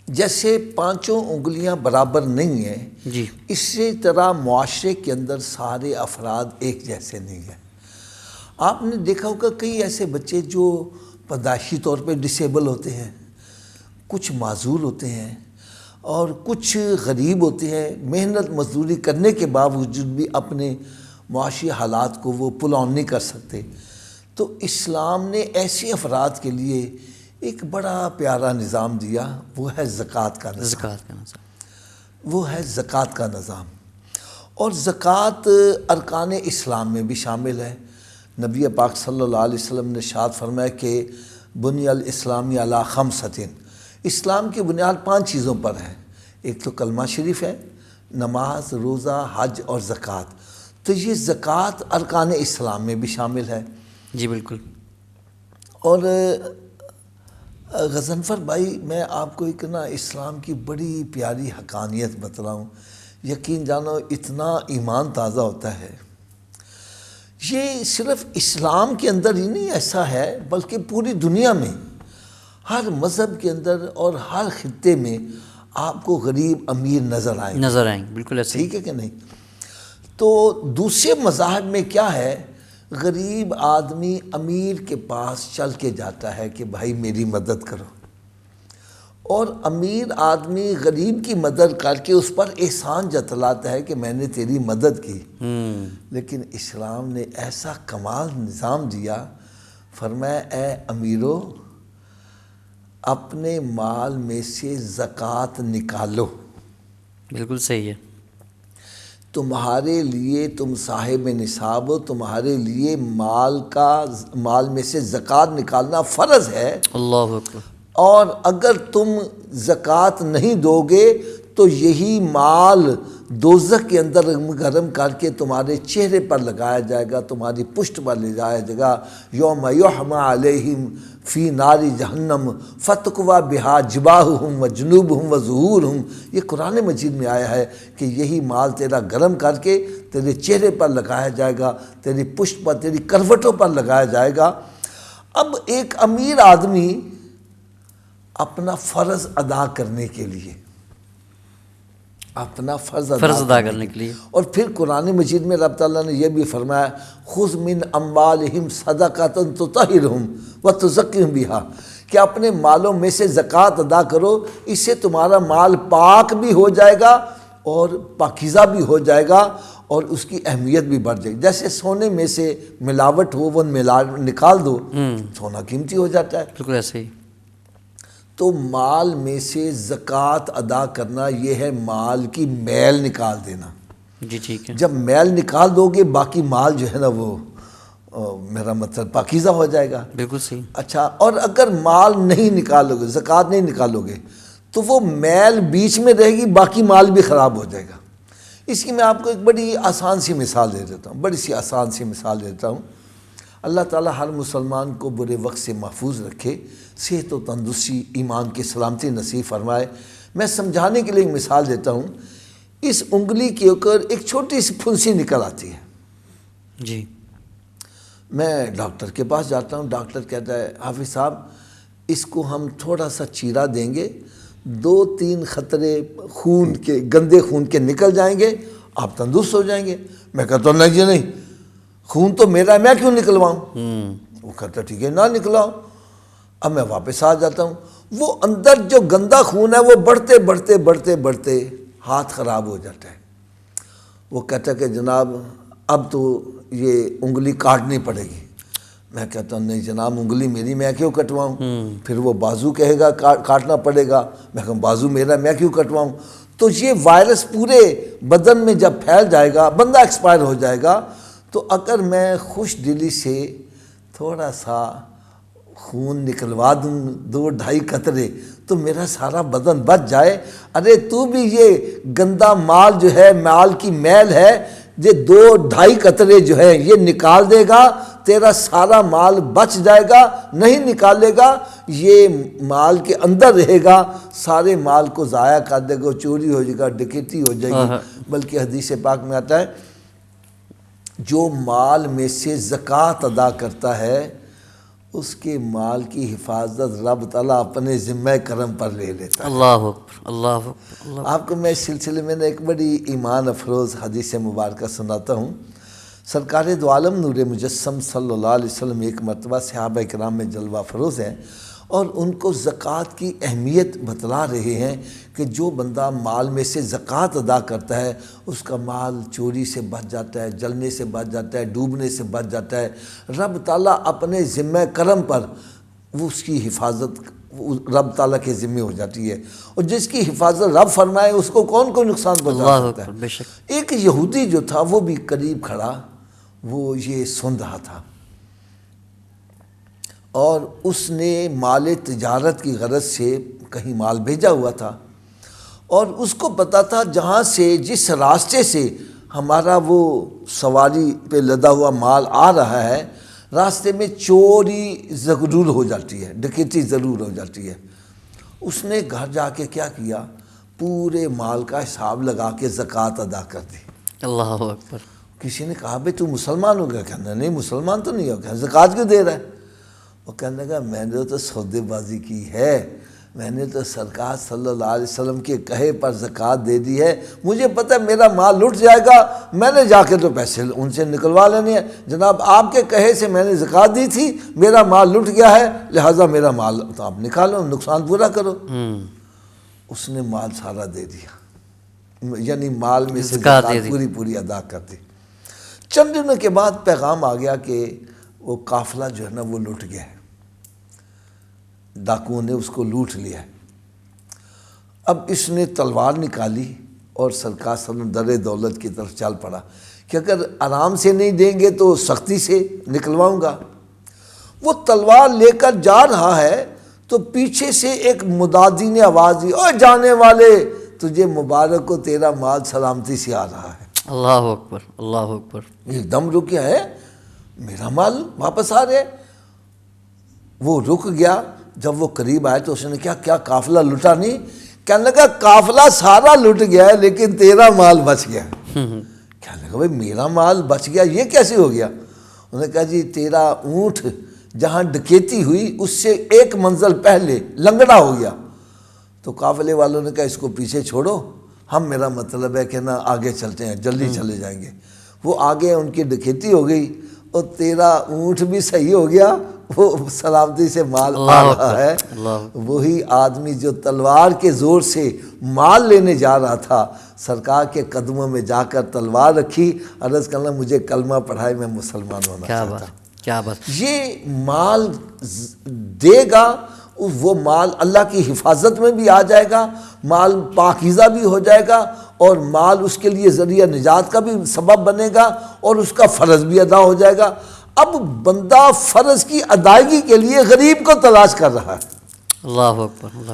جیسے پانچوں انگلیاں برابر نہیں ہیں جی اسی طرح معاشرے کے اندر سارے افراد ایک جیسے نہیں ہیں. آپ نے دیکھا ہوگا کئی ایسے بچے جو پیدائشی طور پہ ڈسیبل ہوتے ہیں، کچھ معذور ہوتے ہیں اور کچھ غریب ہوتے ہیں، محنت مزدوری کرنے کے باوجود بھی اپنے معاشی حالات کو وہ پل آن نہیں کر سکتے. تو اسلام نے ایسے افراد کے لیے ایک بڑا پیارا نظام دیا، وہ ہے زکوٰۃ کا نظام. زکوٰۃ کا نظام، وہ ہے زکوٰۃ کا نظام. اور زکوٰۃ ارکان اسلام میں بھی شامل ہے. نبی پاک صلی اللہ علیہ وسلم نے ارشاد فرمایا کہ بنی الاسلامی علی خمسۃ، اسلام کی بنیاد 5 چیزوں پر ہے. ایک تو کلمہ شریف ہے، نماز، روزہ، حج اور زکوٰۃ. تو یہ زکوٰۃ ارکان اسلام میں بھی شامل ہے. جی بالکل. اور غضنفر بھائی، میں آپ کو ایک اسلام کی بڑی پیاری حقانیت بتلاؤں، یقین جانو اتنا ایمان تازہ ہوتا ہے. یہ صرف اسلام کے اندر ہی نہیں ایسا ہے، بلکہ پوری دنیا میں ہر مذہب کے اندر اور ہر خطے میں آپ کو غریب امیر نظر آئیں گے. بالکل ایسے. ٹھیک ہے کہ نہیں؟ تو دوسرے مذاہب میں کیا ہے، غریب آدمی امیر کے پاس چل کے جاتا ہے کہ بھائی میری مدد کرو، اور امیر آدمی غریب کی مدد کر کے اس پر احسان جتلاتا ہے کہ میں نے تیری مدد کی. لیکن اسلام نے ایسا کمال نظام دیا، فرمایا اے امیرو اپنے مال میں سے زکوٰۃ نکالو. بالکل صحیح ہے. تمہارے لیے، تم صاحب نصاب ہو، تمہارے لیے مال میں سے زکوٰۃ نکالنا فرض ہے. اللہ اکبر. اور اگر تم زکوٰۃ نہیں دو گے تو یہی مال دوزخ کے اندر گرم کر کے تمہارے چہرے پر لگایا جائے گا، تمہاری پشت پر لے جایا جائے گا. یوم یحمى علیہم فی نار جہنم فتقوی بہا جباہہم و جنوبہم و ظہورہم. یہ قرآن مجید میں آیا ہے کہ یہی مال تیرا گرم کر کے تیرے چہرے پر لگایا جائے گا، تیری پشت پر، تیری کروٹوں پر لگایا جائے گا. اب ایک امیر آدمی اپنا فرض ادا کرنے کے لیے، اپنا فرض ادا کرنے کے لیے، اور پھر قرآن مجید میں رب تعالیٰ نے یہ بھی فرمایا خذ من اموالہم صدقۃ تطہرہم وتزکیہم بہا، کہ اپنے مالوں میں سے زکوٰۃ ادا کرو، اس سے تمہارا مال پاک بھی ہو جائے گا اور پاکیزہ بھی ہو جائے گا اور اس کی اہمیت بھی بڑھ جائے گی. جیسے سونے میں سے ملاوٹ ہو، وہ نکال دو، سونا قیمتی ہو جاتا ہے. بالکل ایسے ہی. تو مال میں سے زکوٰۃ ادا کرنا یہ ہے مال کی میل نکال دینا. جی ٹھیک ہے. جب میل نکال دو گے باقی مال جو ہے نا وہ میرا مطلب پاکیزہ ہو جائے گا. بالکل صحیح. اچھا، اور اگر مال نہیں نکالو گے، زکوٰۃ نہیں نکالو گے، تو وہ میل بیچ میں رہے گی، باقی مال بھی خراب ہو جائے گا. اس کی میں آپ کو ایک بڑی آسان سی مثال دے دیتا ہوں، بڑی سی آسان سی مثال دیتا ہوں. اللہ تعالیٰ ہر مسلمان کو برے وقت سے محفوظ رکھے، صحت و تندرستی، ایمان کی سلامتی نصیب فرمائے. میں سمجھانے کے لیے ایک مثال دیتا ہوں. اس انگلی کے اوپر ایک چھوٹی سی پھنسی نکل آتی ہے. جی. میں ڈاکٹر کے پاس جاتا ہوں، ڈاکٹر کہتا ہے حافظ صاحب اس کو ہم تھوڑا سا چیرا دیں گے، 2-3 قطرے خون کے، گندے خون کے نکل جائیں گے، آپ تندرست ہو جائیں گے. میں کہتا ہوں نہیں جی نہیں، خون تو میرا ہے، میں کیوں نکلواؤں؟ وہ کہتا ٹھیک ہے نہ نکلاؤ. اب میں واپس آ جاتا ہوں، وہ اندر جو گندا خون ہے وہ بڑھتے بڑھتے بڑھتے بڑھتے ہاتھ خراب ہو جاتا ہے. وہ کہتا ہے کہ جناب اب تو یہ انگلی کاٹنی پڑے گی. میں کہتا ہوں نہیں جناب انگلی میری، میں کیوں کٹواؤں؟ پھر وہ بازو کہے گا کاٹنا پڑے گا، میں کہوں بازو میرا، میں کیوں کٹواؤں؟ تو یہ وائرس پورے بدن میں جب پھیل جائے گا، بندہ ایکسپائر ہو جائے گا. تو اگر میں خوش دلی سے تھوڑا سا خون نکلوا دوں 2-2.5 قطرے تو میرا سارا بدن بچ جائے. ارے تو بھی یہ گندا مال جو ہے، مال کی میل ہے، یہ 2-2.5 قطرے جو ہے یہ نکال دے گا، تیرا سارا مال بچ جائے گا. نہیں نکالے گا یہ مال کے اندر رہے گا، سارے مال کو ضائع کر دے گا، چوری ہو جائے گا، ڈکیتی ہو جائے گی. بلکہ حدیث پاک میں آتا ہے جو مال میں سے زکوٰۃ ادا کرتا ہے اس کے مال کی حفاظت رب تعالیٰ اپنے ذمہ کرم پر لے لیتا ہے۔ اللہ اکبر، اللہ اکبر، اللہ آپ کو میں اس سلسلے میں ایک بڑی ایمان افروز حدیث مبارکہ سناتا ہوں۔ سرکار دو عالم نور مجسم صلی اللہ علیہ وسلم ایک مرتبہ صحابہ کرام میں جلوہ افروز ہیں اور ان کو زکوٰۃ کی اہمیت بتلا رہے ہیں کہ جو بندہ مال میں سے زکوٰۃ ادا کرتا ہے اس کا مال چوری سے بچ جاتا ہے، جلنے سے بچ جاتا ہے، ڈوبنے سے بچ جاتا ہے۔ رب تعالیٰ اپنے ذمہ کرم پر وہ اس کی حفاظت رب تعالیٰ کے ذمہ ہو جاتی ہے، اور جس کی حفاظت رب فرمائے اس کو کون کوئی نقصان پہنچا اللہ سکتا اکبر، ہے۔ بے شک۔ ایک یہودی جو تھا وہ بھی قریب کھڑا، وہ یہ سن رہا تھا اور اس نے مال تجارت کی غرض سے کہیں مال بھیجا ہوا تھا، اور اس کو پتا تھا جہاں سے جس راستے سے ہمارا وہ سواری پہ لدا ہوا مال آ رہا ہے راستے میں چوری ضرور ہو جاتی ہے، ڈکیتی ضرور ہو جاتی ہے۔ اس نے گھر جا کے کیا کیا، پورے مال کا حساب لگا کے زکوٰۃ ادا کر دی۔ اللہ اکبر۔ کسی نے کہا بھئی تو مسلمان ہو گیا؟ کہنا نہیں مسلمان تو نہیں ہو گیا، زکوٰۃ کیوں دے رہا ہے؟ وہ کہنے لگا میں نے تو سودے بازی کی ہے، میں نے تو سرکار صلی اللہ علیہ وسلم کے کہے پر زکوٰۃ دے دی ہے، مجھے پتہ ہے میرا مال لٹ جائے گا، میں نے جا کے تو پیسے ان سے نکلوا لینے ہیں، جناب آپ کے کہے سے میں نے زکوٰۃ دی تھی، میرا مال لٹ گیا ہے، لہٰذا میرا مال تو آپ نکالو، نقصان پورا کرو۔ اس نے مال سارا دے دیا، یعنی مال میں سے زکوٰۃ زکوٰۃ پوری ادا کر دی۔ چند دنوں کے بعد پیغام آ گیا کہ وہ قافلہ جو ہے نا وہ لٹ گیا ہے، ڈاکوؤں نے اس کو لوٹ لیا ہے۔ اب اس نے تلوار نکالی اور سرکار صلی اللہ علیہ وسلم در دولت کی طرف چل پڑا کہ اگر آرام سے نہیں دیں گے تو سختی سے نکلواؤں گا۔ وہ تلوار لے کر جا رہا ہے تو پیچھے سے ایک منادی نے آواز دی، اوہ جانے والے تجھے مبارک ہو، تیرا مال سلامتی سے آ رہا ہے۔ اللہ اکبر، اللہ اکبر۔ ایک دم رک گیا ہے، میرا مال واپس آ رہے۔ وہ رک گیا، جب وہ قریب آئے تو اس نے کیا قافلہ لٹا نہیں؟ کہنے لگا قافلہ سارا لٹ گیا ہے لیکن تیرا مال بچ گیا۔ کہنے لگا بھائی میرا مال بچ گیا، یہ کیسے ہو گیا؟ انہوں نے کہا جی تیرا اونٹ جہاں ڈکیتی ہوئی اس سے ایک منزل پہلے لنگڑا ہو گیا، تو قافلے والوں نے کہا اس کو پیچھے چھوڑو، ہم میرا مطلب ہے کہ نا آگے چلتے ہیں، جلدی چلے جائیں گے۔ وہ آگے ان کی ڈکیتی ہو گئی اور تیرا اونٹ بھی صحیح ہو گیا، وہ سلامتی سے مال آ رہا ہے۔ وہی آدمی جو تلوار کے زور سے مال لینے جا رہا تھا سرکار کے قدموں میں جا کر تلوار رکھی، عرض کرنا مجھے کلمہ پڑھائے، میں مسلمان ہونا چاہتا ہوں۔ کیا بات۔ یہ مال دے گا، وہ مال اللہ کی حفاظت میں بھی آ جائے گا، مال پاکیزہ بھی ہو جائے گا، اور مال اس کے لیے ذریعہ نجات کا بھی سبب بنے گا، اور اس کا فرض بھی ادا ہو جائے گا۔ اب بندہ فرض کی ادائیگی کے لیے غریب کو تلاش کر رہا ہے۔ اللہ اکبر، اللہ۔